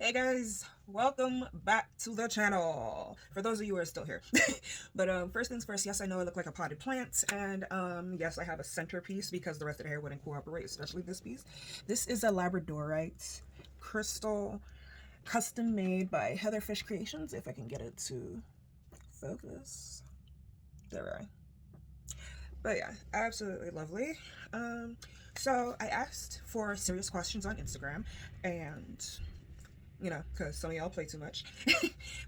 Hey guys, welcome back to the channel. For those of you who are still here. But first things first, yes, I know I look like a potted plant, and yes, I have a centerpiece because the rest of the hair wouldn't cooperate, especially this piece. This is a labradorite crystal, custom made by Heatherfish Creations, if I can get it to focus. There I. But yeah, absolutely lovely. So I asked for serious questions on Instagram, and because some of y'all play too much.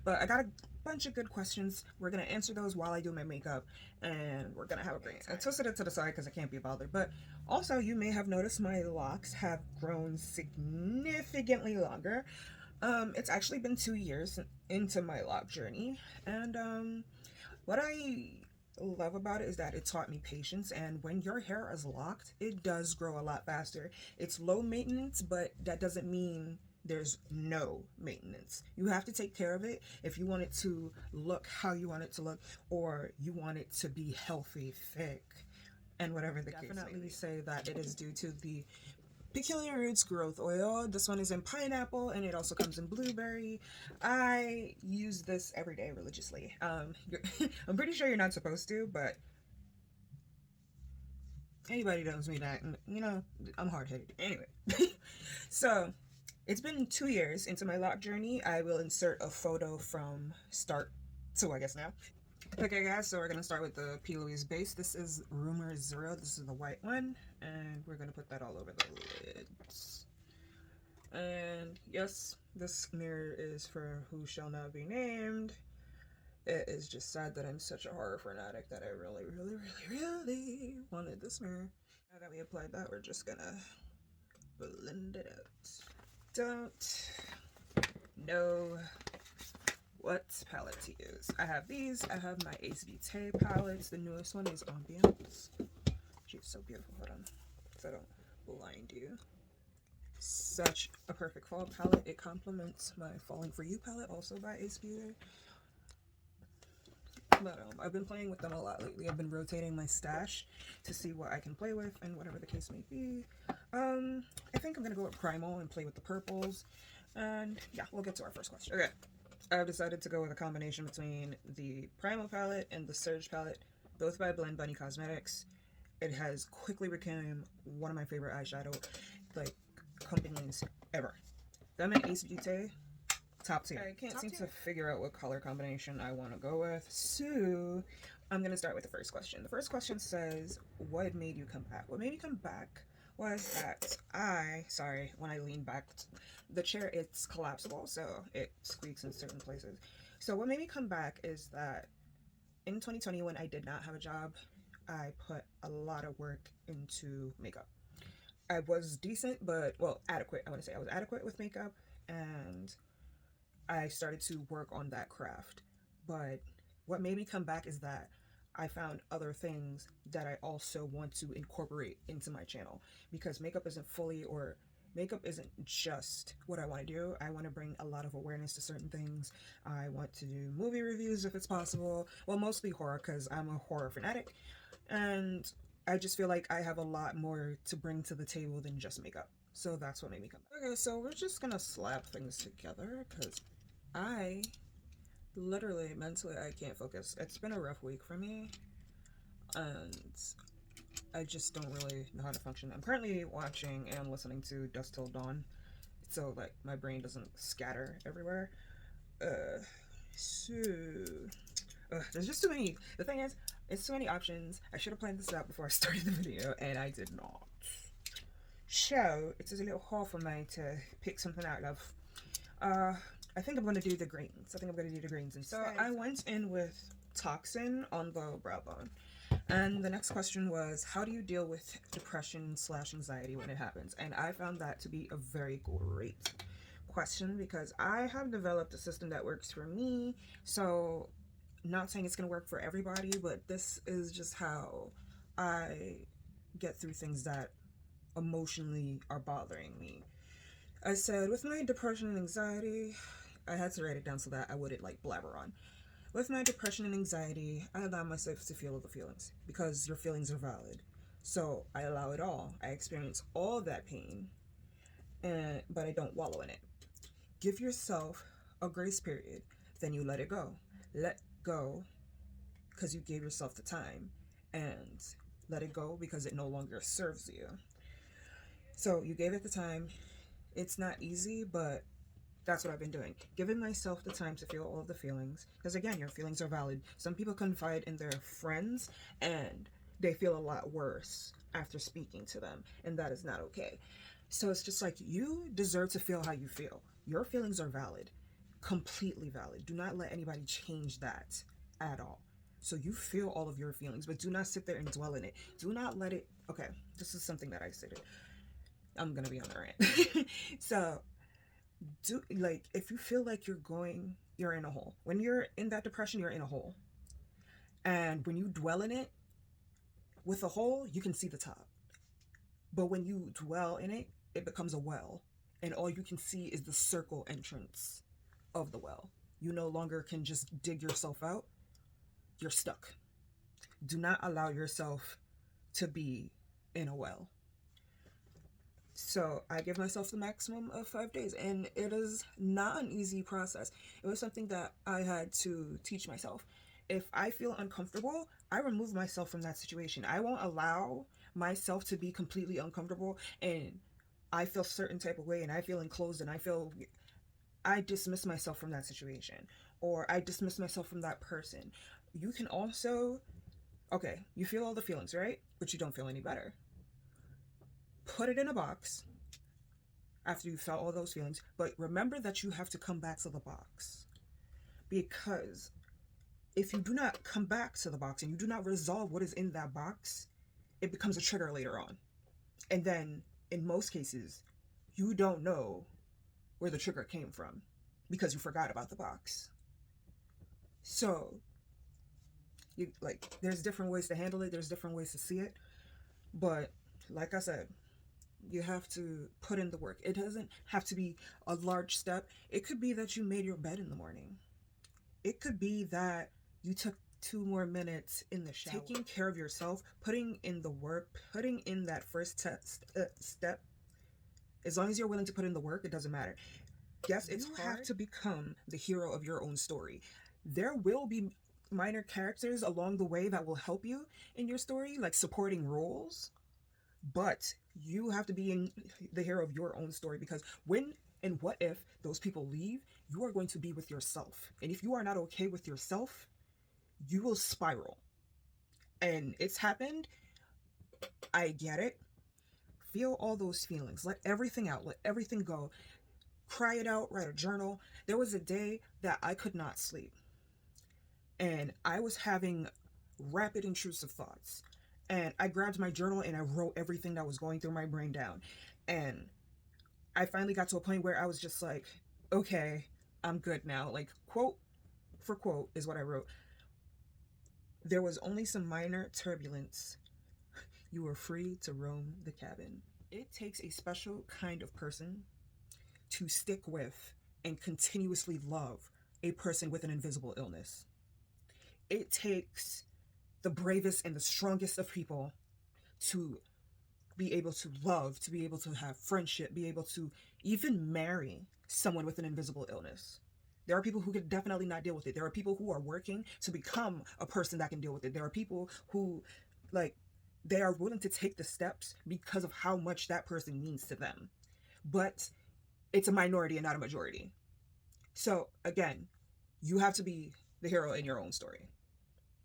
But I got a bunch of good questions. We're gonna answer those while I do my makeup, and we're gonna have a great time. I twisted it to the side because I can't be bothered. But also, you may have noticed my locks have grown significantly longer. It's actually been 2 years into my lock journey, and what I love about it is that it taught me patience. And when your hair is locked, it does grow a lot faster. It's low maintenance, but that doesn't mean there's no maintenance. You have to take care of it if you want it to look how you want it to look, or you want it to be healthy, thick, and whatever the case. Definitely say that it is due to the Peculiar Roots growth oil. This one is in pineapple, and it also comes in blueberry. I use this every day religiously. I'm pretty sure you're not supposed to, but anybody knows me that, I'm hard-headed. Anyway, so it's been 2 years into my lock journey. I will insert a photo from start to, I guess, now. Okay guys, so we're going to start with the P. Louise base. This is Rumor Zero. This is the white one, and we're going to put that all over the lids. And yes, this mirror is for who shall not be named. It is just sad that I'm such a horror fanatic that I really wanted this mirror. Now that we applied that, we're just gonna blend it out. Don't know what palette to use. I have these. I have my Ace Beauté palettes. The newest one is Ambiance. She's so beautiful. Hold on, so I don't blind you. Such a perfect fall palette. It complements my Falling For You palette, also by Ace Beauté. But I've been playing with them a lot lately. I've been rotating my stash to see what I can play with, and whatever the case may be. I think I'm gonna go with Primal and play with the purples. And yeah, we'll get to our first question. Okay, I've decided to go with a combination between the Primal palette and the Surge palette, both by Blendbunny Cosmetics. It has quickly become one of my favorite eyeshadow companies ever. Them and Ace Beauté, top tier. I can't seem to figure out what color combination I want to go with, so I'm going to start with the first question. The first question says, what made you come back? What made me come back was that when I lean back, the chair, it's collapsible, so it squeaks in certain places. So what made me come back is that in 2020, when I did not have a job, I put a lot of work into makeup. I was decent, but, well, adequate. I want to say I was adequate with makeup, and I started to work on that craft. But what made me come back is that I found other things that I also want to incorporate into my channel, because makeup isn't just what I want to do. I want to bring a lot of awareness to certain things. I want to do movie reviews if it's possible. Well, mostly horror, because I'm a horror fanatic. And I just feel like I have a lot more to bring to the table than just makeup. So that's what made me come back. Okay, so we're just gonna slap things together because I literally, mentally, I can't focus. It's been a rough week for me, and I just don't really know how to function. I'm currently watching and listening to Dusk Till Dawn, so like my brain doesn't scatter everywhere. So there's just too many. The thing is, it's too many options. I should have planned this out before I started the video, and I did not. So it's a little hard for me to pick something out of. I think I'm gonna do the greens. Instead. So I went in with Toxin on the brow bone. And the next question was, how do you deal with depression/anxiety when it happens? And I found that to be a very great question, because I have developed a system that works for me. So, not saying it's going to work for everybody, but this is just how I get through things that emotionally are bothering me. I said, with my depression and anxiety, I had to write it down so that I wouldn't blabber on. With my depression and anxiety, I allow myself to feel the feelings, because your feelings are valid. So I allow it all. I experience all of that pain, but I don't wallow in it. give yourself a grace period. Then you let it go. Let go because you gave yourself the time, and let it go because it no longer serves you. So you gave it the time. It's not easy, but that's what I've been doing. Giving myself the time to feel all of the feelings. Because again, your feelings are valid. Some people confide in their friends and they feel a lot worse after speaking to them. And that is not okay. So it's just like, you deserve to feel how you feel. Your feelings are valid. Completely valid. Do not let anybody change that at all. So you feel all of your feelings, but do not sit there and dwell in it. Do not let it. Okay, this is something that I stated. I'm gonna be on the rant. So like, if you feel like you're in a hole. When you're in that depression, you're in a hole. And when you dwell in it, with a hole, you can see the top. But when you dwell in it, it becomes a well. And all you can see is the circle entrance of the well. You no longer can just dig yourself out. You're stuck. Do not allow yourself to be in a well. So I give myself the maximum of 5 days, and it is not an easy process. It was something that I had to teach myself. If I feel uncomfortable, I remove myself from that situation. I won't allow myself to be completely uncomfortable and I feel certain type of way and I feel enclosed and I dismiss myself from that situation, or I dismiss myself from that person. You can also, okay, you feel all the feelings, right? But you don't feel any better. Put it in a box after you felt all those feelings, but remember that you have to come back to the box. Because if you do not come back to the box and you do not resolve what is in that box, it becomes a trigger later on. And then in most cases, you don't know where the trigger came from because you forgot about the box. So there's different ways to handle it, there's different ways to see it, but like I said, you have to put in the work. It doesn't have to be a large step. It could be that you made your bed in the morning. It could be that you took 2 more minutes in the shower. Taking care of yourself, putting in the work, putting in that first step. As long as you're willing to put in the work, it doesn't matter. Yes, it's hard. You have to become the hero of your own story. There will be minor characters along the way that will help you in your story, like supporting roles. But you have to be the hero of your own story, because when and what if those people leave, you are going to be with yourself. And if you are not okay with yourself, you will spiral. And it's happened. I get it. Feel all those feelings. Let everything out. Let everything go. Cry it out. Write a journal. There was a day that I could not sleep. And I was having rapid intrusive thoughts. And I grabbed my journal and I wrote everything that was going through my brain down. And I finally got to a point where I was just like, okay, I'm good now. Like, quote for quote is what I wrote. There was only some minor turbulence. You were free to roam the cabin. It takes a special kind of person to stick with and continuously love a person with an invisible illness. It takes the bravest and the strongest of people to be able to love, to be able to have friendship, be able to even marry someone with an invisible illness. There are people who could definitely not deal with it. There are people who are working to become a person that can deal with it. There are people who, they are willing to take the steps because of how much that person means to them. But it's a minority and not a majority. So again, you have to be the hero in your own story.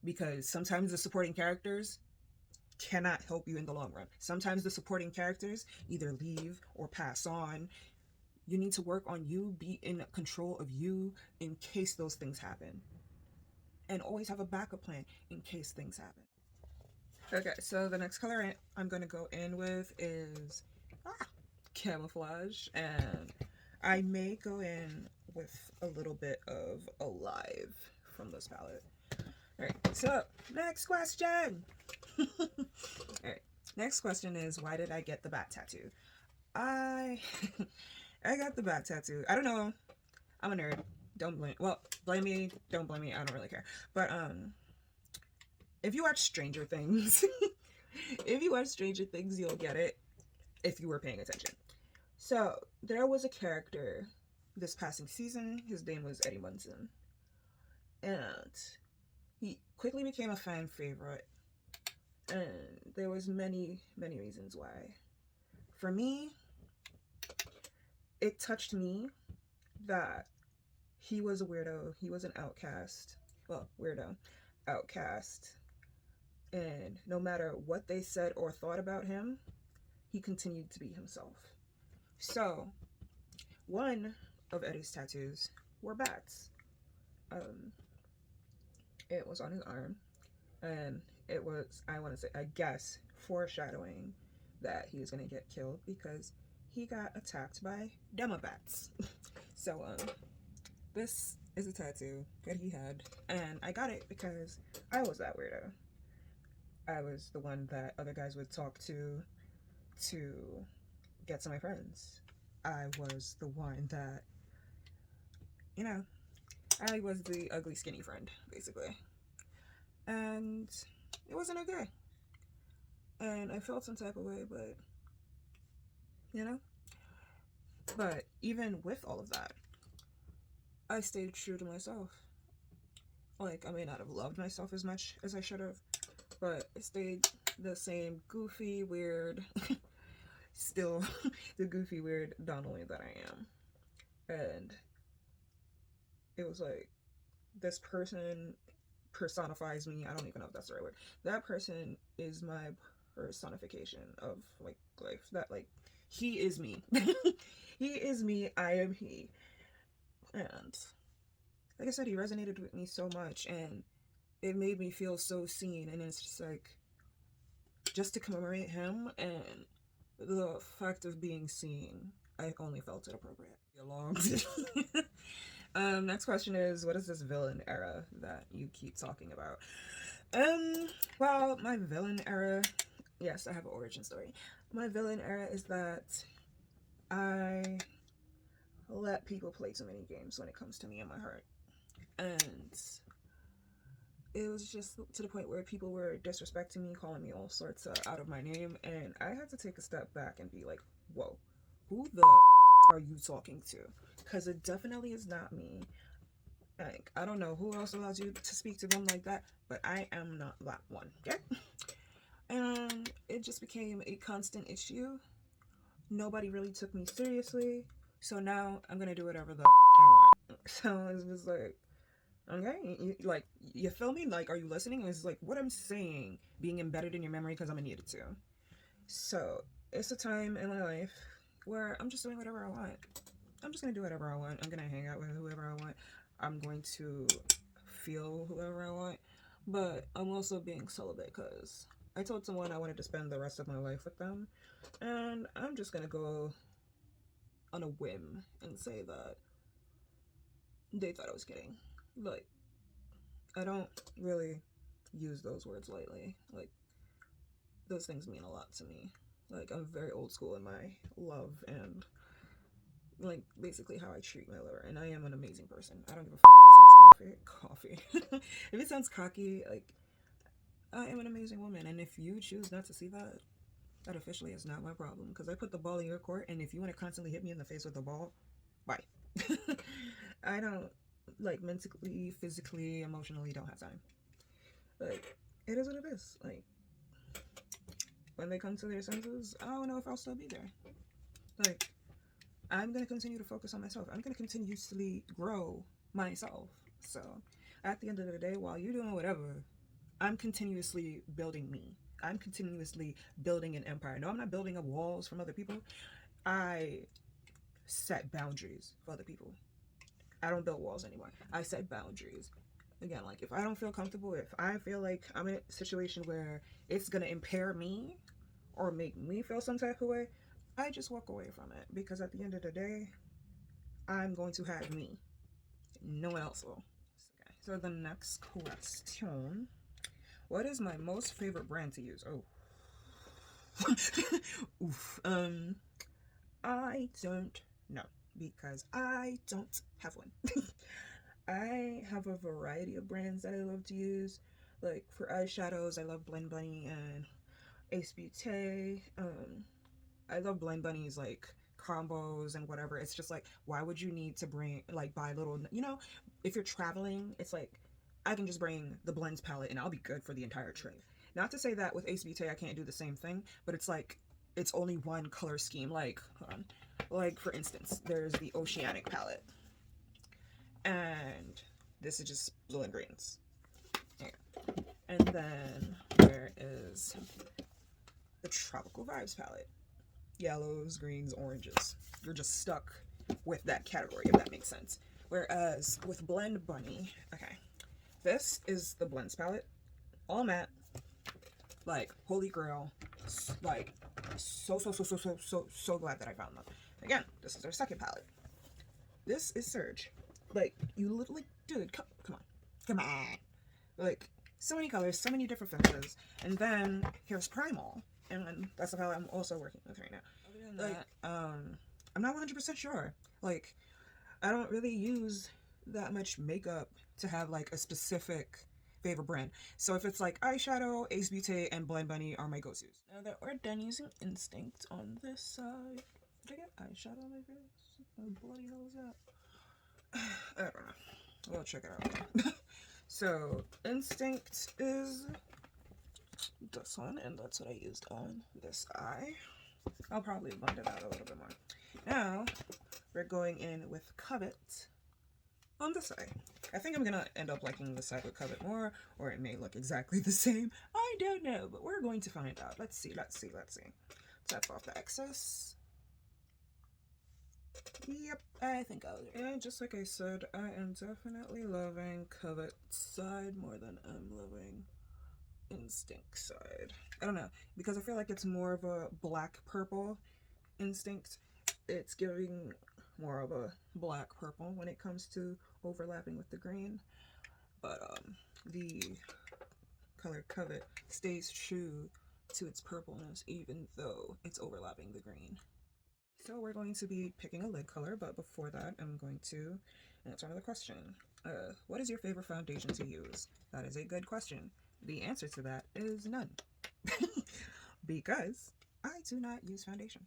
Because sometimes the supporting characters cannot help you in the long run. Sometimes the supporting characters either leave or pass on. You need to work on you, be in control of you in case those things happen. And always have a backup plan in case things happen. Okay, so the next color I'm going to go in with is camouflage. And I may go in with a little bit of Alive from this palette. Alright, so next question. Alright, next question is, why did I get the bat tattoo? I got the bat tattoo. I don't know. I'm a nerd. Don't blame. Well, blame me. Don't blame me. I don't really care. But if you watch Stranger Things, you'll get it if you were paying attention. So there was a character this passing season. His name was Eddie Munson. And he quickly became a fan favorite. And there was many, many reasons why. For me, it touched me that he was a weirdo. He was an outcast. Well, weirdo. Outcast. And no matter what they said or thought about him, he continued to be himself. So, one of Eddie's tattoos were bats. It was on his arm, and it was, I want to say, I guess, foreshadowing that he was going to get killed because he got attacked by demobats. So, this is a tattoo that he had, and I got it because I was that weirdo. I was the one that other guys would talk to get to my friends. I was the one that, you know, I was the ugly skinny friend, basically. And it wasn't okay. And I felt some type of way, but, you know? But even with all of that, I stayed true to myself. Like, I may not have loved myself as much as I should have, but I stayed the same goofy, weird, still the goofy, weird Donnalee that I am. And it was like, this person personifies me. I don't even know if that's the right word. That person is my personification of, like, life. That, like, he is me. He is me. I am he. And like I said, he resonated with me so much, and it made me feel so seen. And it's just like, just to commemorate him and the fact of being seen, I only felt it appropriate. Next question is, what is this villain era that you keep talking about? Well, my villain era, yes, I have an origin story. My villain era is that I let people play too many games when it comes to me and my heart. And it was just to the point where people were disrespecting me, calling me all sorts of out of my name, and I had to take a step back and be like, whoa, who the are you talking to? Because it definitely is not me. Like, I don't know who else allows you to speak to them like that, but I am not that one, okay? And it just became a constant issue. Nobody really took me seriously, so now I'm gonna do whatever the I want. So it's just like, okay, you feel me? Like, are you listening? It's like what I'm saying being embedded in your memory because I'm gonna need it to. So it's a time in my life where I'm just doing whatever I want. I'm just gonna do whatever I want. I'm gonna hang out with whoever I want. I'm going to feel whoever I want. But I'm also being celibate because I told someone I wanted to spend the rest of my life with them. And I'm just gonna go on a whim and say that they thought I was kidding. Like, I don't really use those words lightly. Like, those things mean a lot to me. Like, I'm very old school in my love and, like, basically how I treat my liver. And I am an amazing person. I don't give a fuck if it sounds coffee. If it sounds cocky, like, I am an amazing woman. And if you choose not to see that, that officially is not my problem. Because I put the ball in your court, and if you want to constantly hit me in the face with the ball, bye. I don't, like, mentally, physically, emotionally don't have time. Like, it is what it is. Like, when they come to their senses, I don't know if I'll still be there. Like, I'm going to continue to focus on myself. I'm going to continuously grow myself. So, at the end of the day, while you're doing whatever, I'm continuously building me. I'm continuously building an empire. No, I'm not building up walls from other people. I set boundaries for other people. I don't build walls anymore. I set boundaries. Again, like, if I don't feel comfortable, if I feel like I'm in a situation where it's going to impair me or make me feel some type of way, I just walk away from it. Because at the end of the day, I'm going to have me. No one else will. Okay. So the next question. What is my most favorite brand to use? Oh. Oof. I don't know. Because I don't have one. I have a variety of brands that I love to use. Like, for eyeshadows, I love Blendbunny and Ace Beauté. I love Blendbunny's, like, combos and whatever. It's just like, why would you need to bring, like, buy little, you know, if you're traveling, it's like, I can just bring the blends palette and I'll be good for the entire trip. Not to say that with Ace Beauté I can't do the same thing, but it's like, it's only one color scheme. Like, hold on. Like, for instance, there's the Oceanic palette. And this is just blue and greens. Yeah. And then there is the Tropical Vibes palette. Yellows, greens, oranges. You're just stuck with that category, if that makes sense. Whereas with Blendbunny, okay, this is the blends palette. All matte. Like, holy grail. Like, so glad that I found them. Again, this is our second palette. This is Surge. Like, you literally, dude, come on. Like, so many colors, so many different finishes. And then here's Primal, and that's the palette I'm also working with right now. Other than that, I'm not 100% sure. Like, I don't really use that much makeup to have like a specific favorite brand. So if it's like eyeshadow, Ace Beauté, and Blendbunny are my go-tos. Now that we're done using Instinct on this side, did I get eyeshadow on my face? What the bloody hell is that? I don't know. We'll check it out. So Instinct is this one, and that's what I used on this eye. I'll probably blend it out a little bit more. Now we're going in with Covet on this side. I think I'm gonna end up liking this side with Covet more, or it may look exactly the same. I don't know, but we're going to find out. Let's see. Tap off the excess. Yep, I think I'll do it. And just like I said, I am definitely loving Covet side more than I'm loving Instinct side. I don't know, because I feel like it's more of a black purple. Instinct, it's giving more of a black purple when it comes to overlapping with the green. But the color Covet stays true to its purpleness even though it's overlapping the green. So we're going to be picking a lid color, but before that, I'm going to answer another question. What is your favorite foundation to use? That is a good question. The answer to that is none. Because I do not use foundation.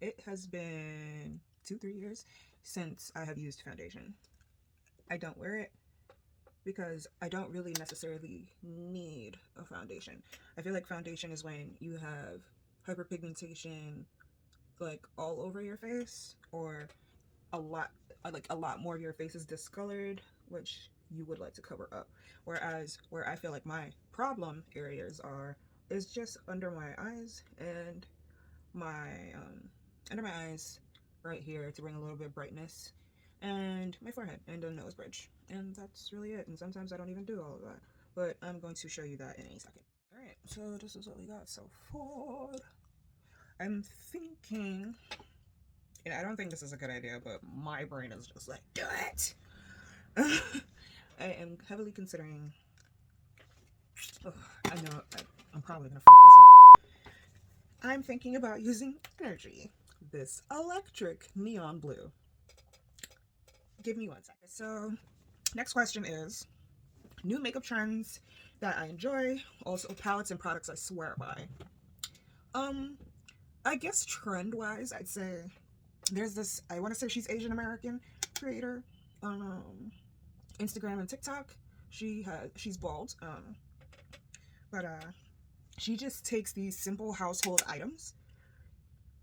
It has been 2-3 years since I have used foundation. I don't wear it because I don't really necessarily need a foundation. I feel like foundation is when you have hyperpigmentation, like all over your face, or a lot more of your face is discolored, which you would like to cover up. Whereas where I feel like my problem areas is just under my eyes and my under my eyes right here to bring a little bit of brightness, and my forehead and the nose bridge, and that's really it. And sometimes I don't even do all of that, but I'm going to show you that in a second. All right, so this is what we got so far. I'm thinking, and I don't think this is a good idea, but my brain is just like, do it. I am heavily considering, I know I'm probably gonna fuck this up. I'm thinking about using Energy, this electric neon blue. Give me 1 second. So next question is new makeup trends that I enjoy, also palettes and products I swear by. I guess trend-wise, I'd say there's this, I want to say she's Asian American creator on Instagram and TikTok. She's bald, but she just takes these simple household items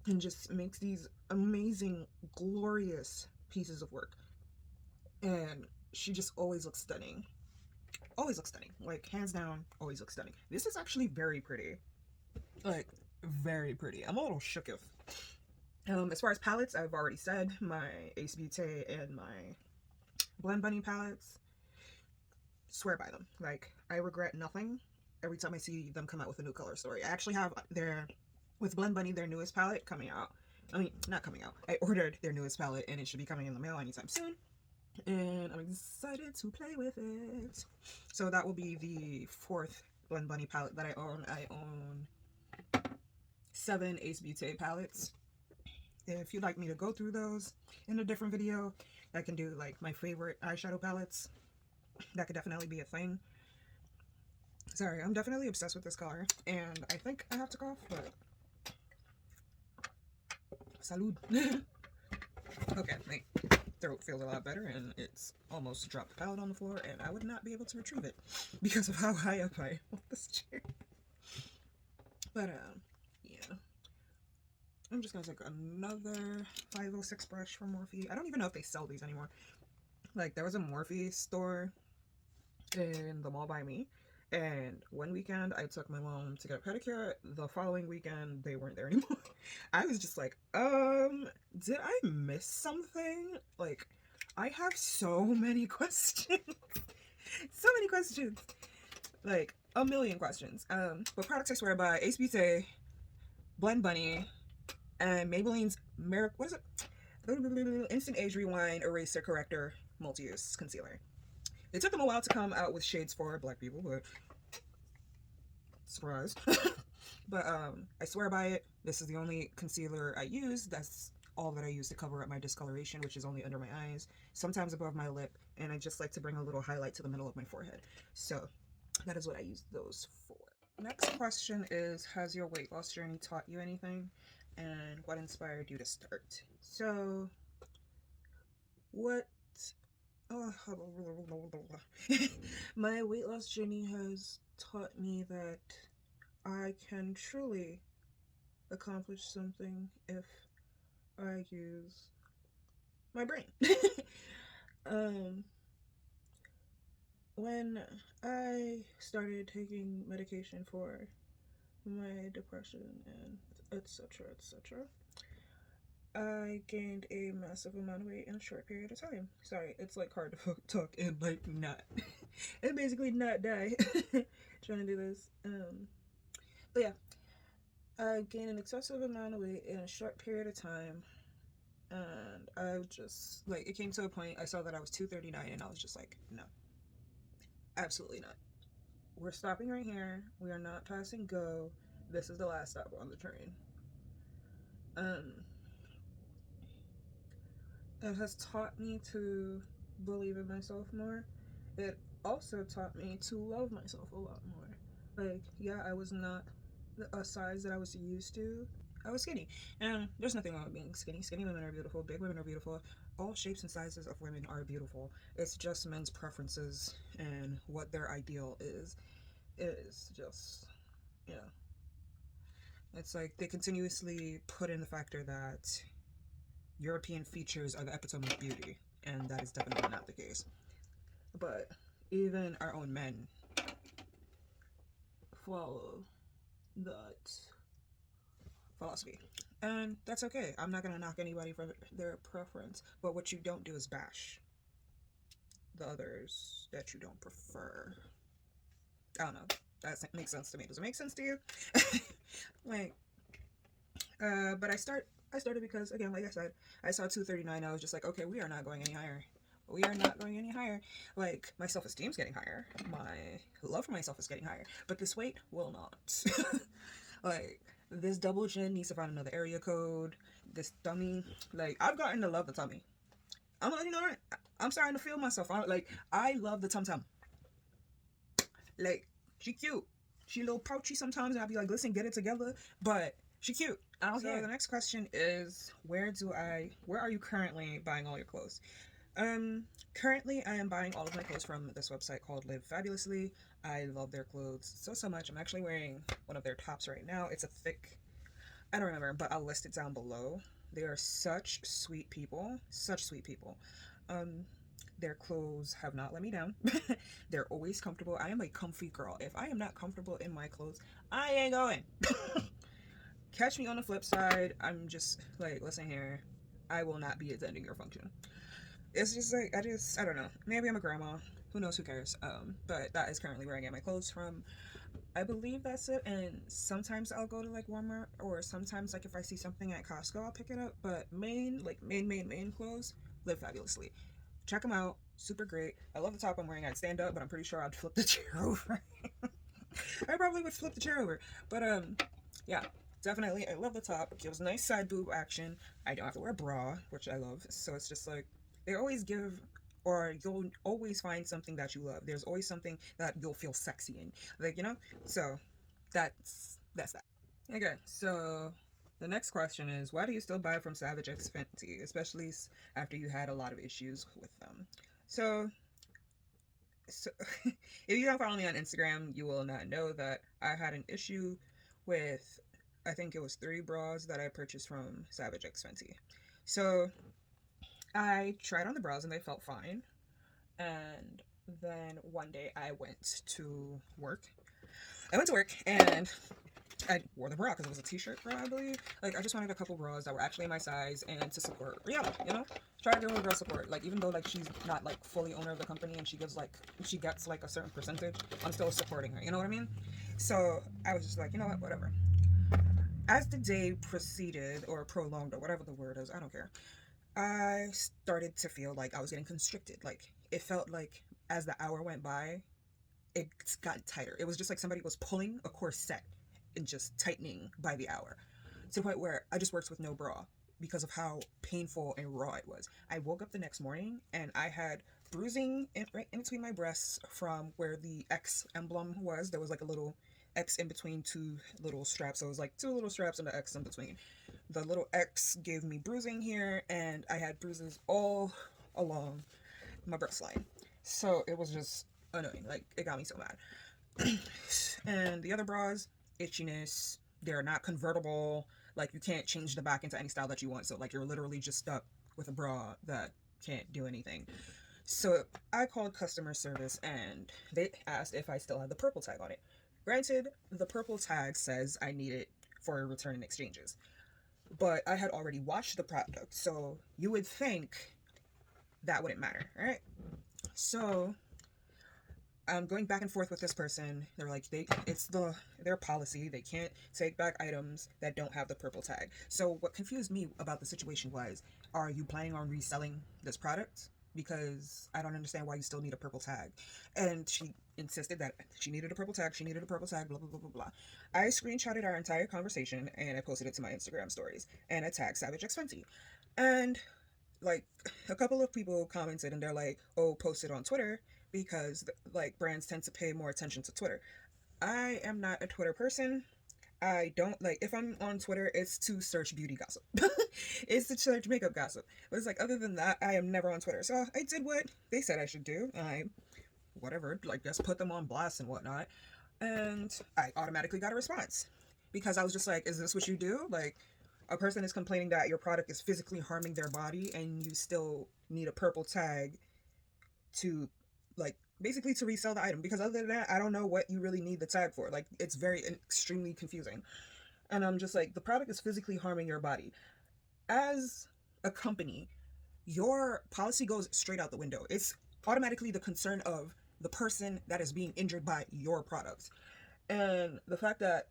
and just makes these amazing, glorious pieces of work. And she just always looks stunning. Always looks stunning. Like, hands down, always looks stunning. This is actually very pretty. Like, very pretty. I'm a little shooketh. As far as palettes, I've already said my Ace Beauté and my Blendbunny palettes. Swear by them. Like, I regret nothing every time I see them come out with a new color story. I actually have with Blendbunny, their newest palette coming out. I mean, not coming out. I ordered their newest palette and it should be coming in the mail anytime soon. And I'm excited to play with it. So that will be the 4th Blendbunny palette that I own. I own 7 Ace Beauté palettes. If you'd like me to go through those in a different video, I can do like my favorite eyeshadow palettes. That could definitely be a thing. Sorry, I'm definitely obsessed with this color, and I think I have to cough, but Salud. Okay, my throat feels a lot better, and it's almost dropped the palette on the floor, and I would not be able to retrieve it because of how high up I am with this chair. But yeah, I'm just gonna take another 506 brush from Morphe. I don't even know if they sell these anymore. Like, there was a Morphe store in the mall by me, and one weekend I took my mom to get a pedicure. The following weekend they weren't there anymore. I was just like, did I miss something? Like, I have so many questions. So many questions. Like, a million questions. But products I swear by: Ace Beauté, Blendbunny, and Maybelline's what is it? Instant Age Rewind Eraser Corrector Multi-Use Concealer. It took them a while to come out with shades for black people, but surprise. But I swear by it. This is the only concealer I use. That's all that I use to cover up my discoloration, which is only under my eyes, sometimes above my lip, and I just like to bring a little highlight to the middle of my forehead. So that is what I use those for. Next question is, has your weight loss journey taught you anything, and what inspired you to start? So what my weight loss journey has taught me that I can truly accomplish something if I use my brain. When I started taking medication for my depression and etc., I gained a massive amount of weight in a short period of time. Sorry, it's like hard to talk and like not and basically not die trying to do this. But yeah, I gained an excessive amount of weight in a short period of time, and I just, like, it came to a point, I saw that I was 239, and I was just like, no, absolutely not. We're stopping right here. We are not passing go. This is the last stop on the train. It has taught me to believe in myself more. It also taught me to love myself a lot more. Like, yeah, I was not a size that I was used to. I was skinny, and there's nothing wrong with being skinny. Skinny women are beautiful. Big women are beautiful. All shapes and sizes of women are beautiful. It's just men's preferences and what their ideal is. It is just, you know, it's like they continuously put in the factor that European features are the epitome of beauty, and that is definitely not the case. But even our own men follow that philosophy, and that's okay. I'm not gonna knock anybody for their preference, but what you don't do is bash the others that you don't prefer. I don't know. That makes sense to me. Does it make sense to you? Like, but I started because, again, like I said, I saw 239. I was just like, okay, we are not going any higher. We are not going any higher. Like, my self-esteem's getting higher. My love for myself is getting higher. But this weight will not. Like, this double chin needs to find another area code. This tummy, like, I've gotten to love the tummy. I'm gonna let you know that. I'm starting to feel myself. I love the tum-tum. Like, she cute. She a little pouchy sometimes, and I'll be like, listen, get it together. But she cute. So the next question is, where are you currently buying all your clothes? Currently I am buying all of my clothes from this website called Live Fabulously. I love their clothes so much. I'm actually wearing one of their tops right now. It's a thick, I don't remember, but I'll list it down below. They are such sweet people. Such sweet people. Their clothes have not let me down. They're always comfortable. I am a comfy girl. If I am not comfortable in my clothes, I ain't going. Catch me on the flip side. I'm just like, listen here, I will not be attending your function. It's just like, I don't know. Maybe I'm a grandma. Who knows? Who cares? But that is currently where I get my clothes from. I believe that's it. And sometimes I'll go to like Walmart, or sometimes like if I see something at Costco, I'll pick it up. But main clothes, Live Fabulously. Check them out. Super great. I love the top I'm wearing. I'd stand up, but I'm pretty sure I'd flip the chair over. I probably would flip the chair over. But yeah, definitely. I love the top. It gives nice side boob action. I don't have to wear a bra, which I love. So it's just like, they always give, or you'll always find something that you love. There's always something that you'll feel sexy in. Like, you know? So that's that. Okay, so The next question is, why do you still buy from Savage X Fenty, especially after you had a lot of issues with them? So, so if you don't follow me on Instagram, you will not know that I had an issue with, I think it was 3 bras that I purchased from Savage X Fenty. So I tried on the bras and they felt fine. And then one day I went to work. And I wore the bra because it was a t-shirt bra, I believe. Like, I just wanted a couple bras that were actually my size and to support Rihanna, you know? Try to give her girl support. Like, even though, like, she's not, like, fully owner of the company and she gets, like, a certain percentage, I'm still supporting her, you know what I mean? So, I was just like, you know what, whatever. As the day proceeded, or prolonged, or whatever the word is, I don't care, I started to feel like I was getting constricted. Like, it felt like as the hour went by, it got tighter. It was just like somebody was pulling a corset and just tightening by the hour, to the point where I just worked with no bra because of how painful and raw it was. I woke up the next morning and I had bruising right in between my breasts from where the X emblem was. There was like a little X in between 2 little straps. So it was like 2 little straps and the X in between. The little X gave me bruising here, and I had bruises all along my breast line. So it was just annoying. Like, it got me so mad. And the other bras, itchiness, they're not convertible. Like, you can't change the back into any style that you want. So, like, you're literally just stuck with a bra that can't do anything. So I called customer service and they asked if I still had the purple tag on it. Granted, the purple tag says I need it for return and exchanges, but I had already washed the product, so you would think that wouldn't matter, right? So I'm going back and forth with this person. They're like, it's their policy. They can't take back items that don't have the purple tag. So what confused me about the situation was, are you planning on reselling this product? Because I don't understand why you still need a purple tag. And she insisted that she needed a purple tag. She needed a purple tag, blah, blah, blah, blah, blah. I screenshotted our entire conversation and I posted it to my Instagram stories. And I tagged Savage X Fenty. And like, a couple of people commented and they're like, oh, post it on Twitter, because like brands tend to pay more attention to Twitter. I am not a Twitter person. I don't like, if I'm on Twitter, it's to search beauty gossip. It's to search makeup gossip. But it's like, other than that, I am never on Twitter. So I did what they said I should do. I, whatever, like, just put them on blast and whatnot. And I automatically got a response because I was just like, is this what you do? Like, a person is complaining that your product is physically harming their body and you still need a purple tag to, like, basically to resell the item, because other than that, I don't know what you really need the tag for. Like, it's very extremely confusing. And I'm just like, the product is physically harming your body. As a company, your policy goes straight out the window. It's automatically the concern of the person that is being injured by your product. And the fact that,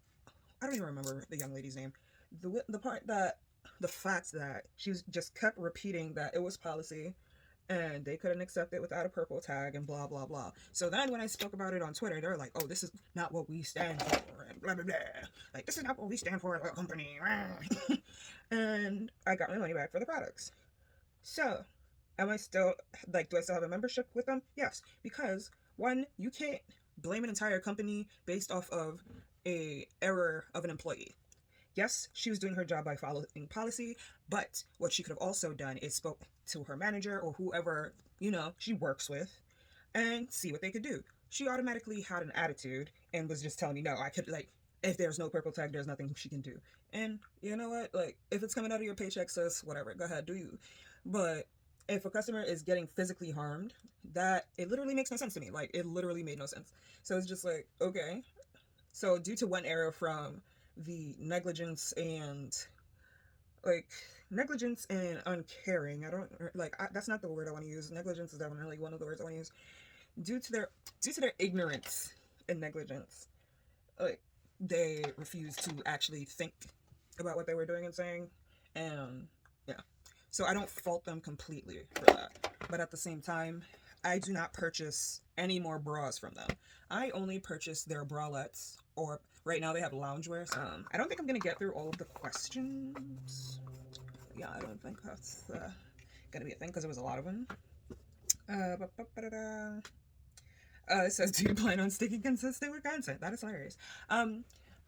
I don't even remember the young lady's name, the fact that she was just kept repeating that it was policy and they couldn't accept it without a purple tag and blah blah blah. So then when I spoke about it on Twitter, they're like, oh, this is not what we stand for and blah blah blah. Like, this is not what we stand for as a company. And I got my money back for the products. So am I still, like, do I still have a membership with them? Yes, because one, you can't blame an entire company based off of a error of an employee. Yes, she was doing her job by following policy, but what she could have also done is spoke to her manager or whoever, she works with, and see what they could do. She automatically had an attitude and was just telling me, no, I could, like, if there's no purple tag, there's nothing she can do. And you know what? Like, if it's coming out of your paycheck, sis, whatever, go ahead, do you. But if a customer is getting physically harmed, that, it literally makes no sense to me. Like, it literally made no sense. So it's just like, okay. So due to one error from the negligence and uncaring, that's not the word I want to use. Negligence is definitely one of the words I want to use. Due to their ignorance and negligence, like, they refused to actually think about what they were doing and saying. And yeah, so I don't fault them completely for that, but at the same time, I do not purchase any more bras from them. I only purchase their bralettes, or right now they have loungewear. So I don't think I'm gonna get through all of the questions. Yeah, I don't think that's gonna be a thing because there was a lot of them. It says, do you plan on sticking consistent with content? That is hilarious.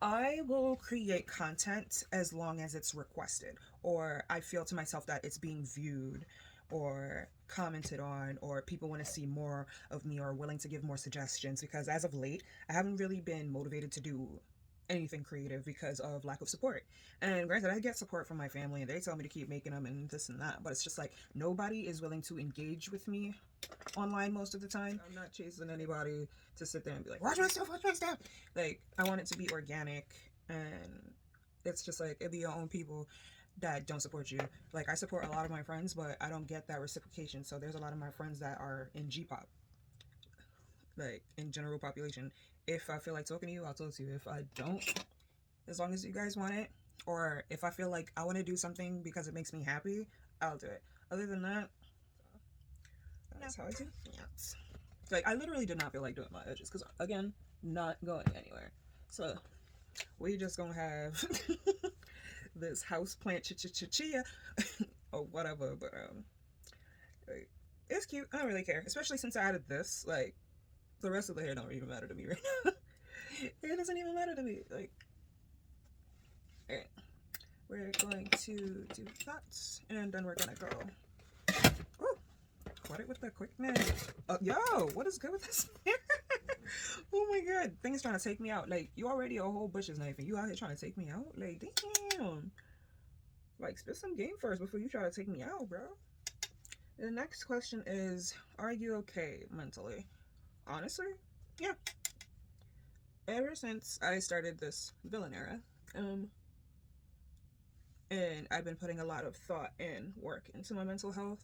I will create content as long as it's requested, or I feel to myself that it's being viewed or commented on, or people want to see more of me or are willing to give more suggestions. Because as of late, I haven't really been motivated to do anything creative because of lack of support. And granted, I get support from my family and they tell me to keep making them and this and that, but it's just like nobody is willing to engage with me online most of the time. I'm not chasing anybody to sit there and be like, watch my stuff, watch my stuff. Like, I want it to be organic, and it's just like, it'd be your own people that don't support you. Like, I support a lot of my friends, but I don't get that reciprocation. So there's a lot of my friends that are in G-pop, like in general population. If I feel like talking to you, I'll talk to you. If I don't, as long as you guys want it, or if I feel like I want to do something because it makes me happy, I'll do it. Other than that, that's how I do. Yes. Like, I literally did not feel like doing my edges because, again, not going anywhere. So we just gonna have this house plant chia or whatever. But like, it's cute. I don't really care, especially since I added this. Like, the rest of the hair don't even matter to me right now. It doesn't even matter to me. Like, alright, we're going to do that, and then we're gonna go. Ooh, caught it with the quickness. Yo, what is good with this hair? Oh my god, thing is trying to take me out. Like, you already a whole butcher's knife, and you out here trying to take me out? Like, damn. Like, spit some game first before you try to take me out, bro. The next question is, are you okay mentally? Honestly, yeah. Ever since I started this villain era, and I've been putting a lot of thought and work into my mental health,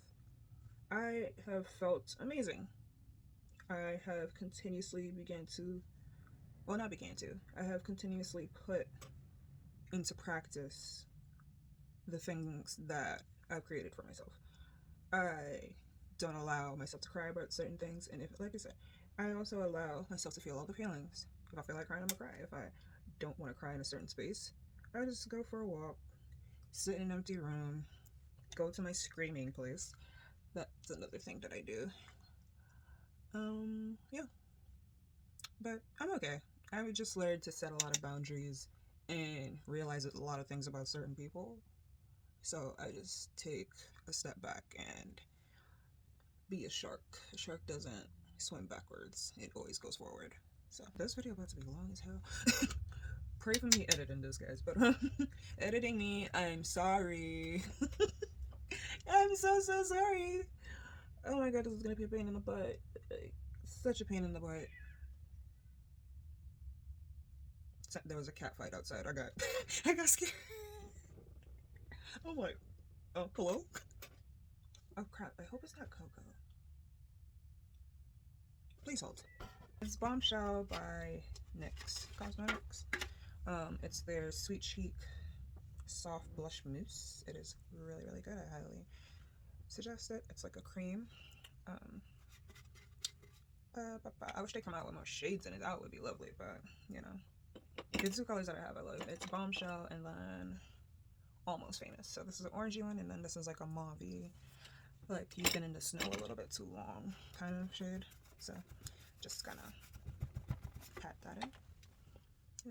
I have felt amazing. I have continuously I have continuously put into practice the things that I've created for myself. I don't allow myself to cry about certain things, and if, like I said, I also allow myself to feel all the feelings. If I feel like crying, I'm gonna cry. If I don't want to cry in a certain space, I just go for a walk, sit in an empty room, go to my screaming place. That's another thing that I do. Yeah. But I'm okay. I would just learn to set a lot of boundaries and realize a lot of things about certain people. So I just take a step back and be a shark. A shark doesn't swim backwards, it always goes forward. So this video about to be long as hell. Pray for me editing this, guys. But editing me, I'm sorry. I'm so sorry. Oh my god, this is gonna be a pain in the butt. Like, such a pain in the butt. There was a cat fight outside. I got scared. I'm like, oh, hello? Oh crap, I hope it's not Coco. Please hold. It's Bombshell by NYX Cosmetics. It's their Sweet Cheek Soft Blush Mousse. It is really, really good. I highly suggest it. It's like a cream. I wish they come out with more shades in it. That would be lovely, but, you know. The two colors that I have, I love. It's Bombshell and then Almost Famous. So this is an orangey one, and then this is like a mauve-y, like you've been in the snow a little bit too long kind of shade. So just gonna pat that in.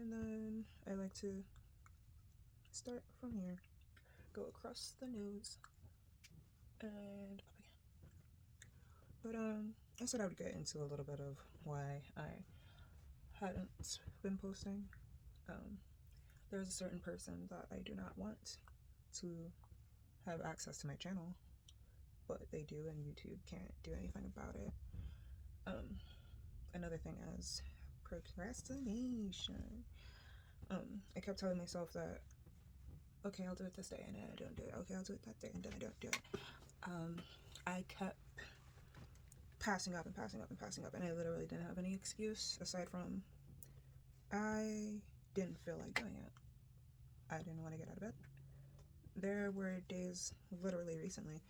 And then I like to start from here, go across the nose, and up again. But I said I would get into a little bit of why I hadn't been posting. There's a certain person that I do not want to have access to my channel, but they do, and YouTube can't do anything about it. Another thing is procrastination. I kept telling myself that, okay, I'll do it this day, and then I don't do it. Okay, I'll do it that day, and then I don't do it. I kept passing up, and I literally didn't have any excuse aside from I didn't feel like doing it. I didn't want to get out of bed. There were days, literally recently,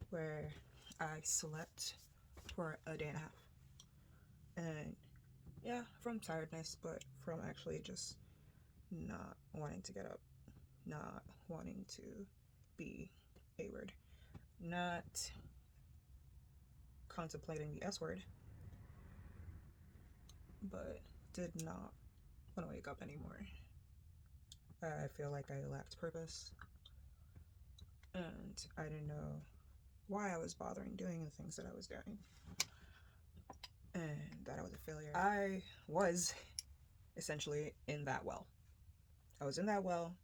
where I slept for a day and a half. And yeah, from tiredness, but from actually just not wanting to get up, not wanting to be A word, not contemplating the S word, but did not want to wake up anymore. I feel like I lacked purpose, and I didn't know why I was bothering doing the things that I was doing, and that I was a failure. I was essentially in that well. I was in that well,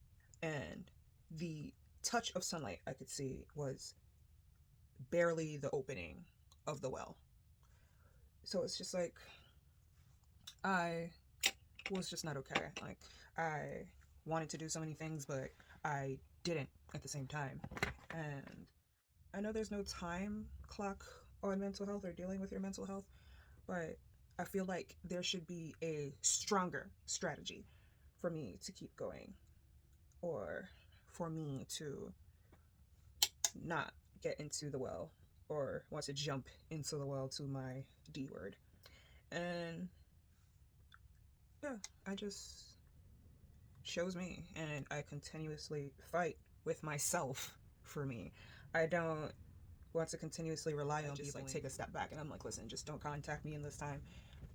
and the touch of sunlight I could see was barely the opening of the well. So it's just like, I was just not okay. Like, I wanted to do so many things, but I didn't at the same time. And I know there's no time clock on mental health or dealing with your mental health, but I feel like there should be a stronger strategy for me to keep going, or for me to not get into the well or want to jump into the well, to my D word. And yeah, I just chose me, and I continuously fight with myself for me. I don't want to continuously rely on just like take a step back and I'm like, listen, just don't contact me in this time.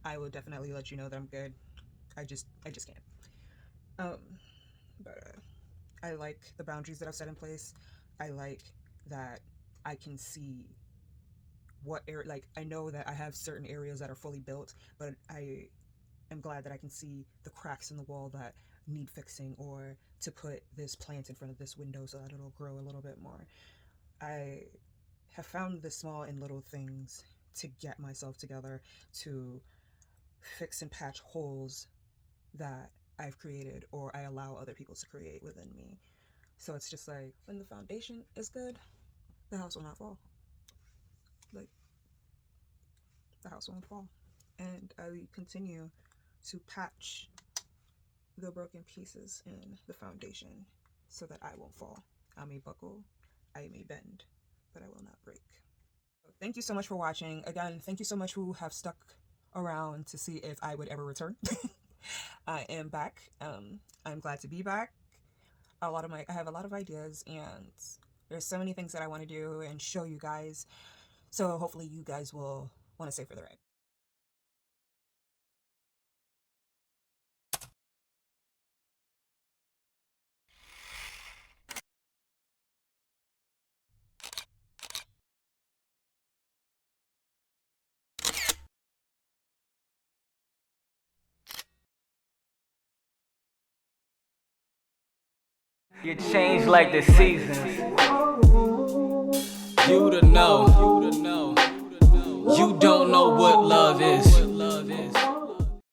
I will definitely let you know that I'm good. I just can't. But I like the boundaries that I've set in place. I like that I can see what area, like, I know that I have certain areas that are fully built, but I am glad that I can see the cracks in the wall that need fixing, or to put this plant in front of this window so that it'll grow a little bit more. I have found the small and little things to get myself together, to fix and patch holes that I've created or I allow other people to create within me. So it's just like, when the foundation is good, the house will not fall. Like, the house won't fall. And I continue to patch the broken pieces in the foundation so that I won't fall. I may buckle, I may bend, but I will not break. So thank you so much for watching. Again, thank you so much who have stuck around to see if I would ever return. I am back. I'm glad to be back. I have a lot of ideas, and there's so many things that I want to do and show you guys. So hopefully you guys will want to stay for the ride. You change like the seasons. You to know. You don't know what love is.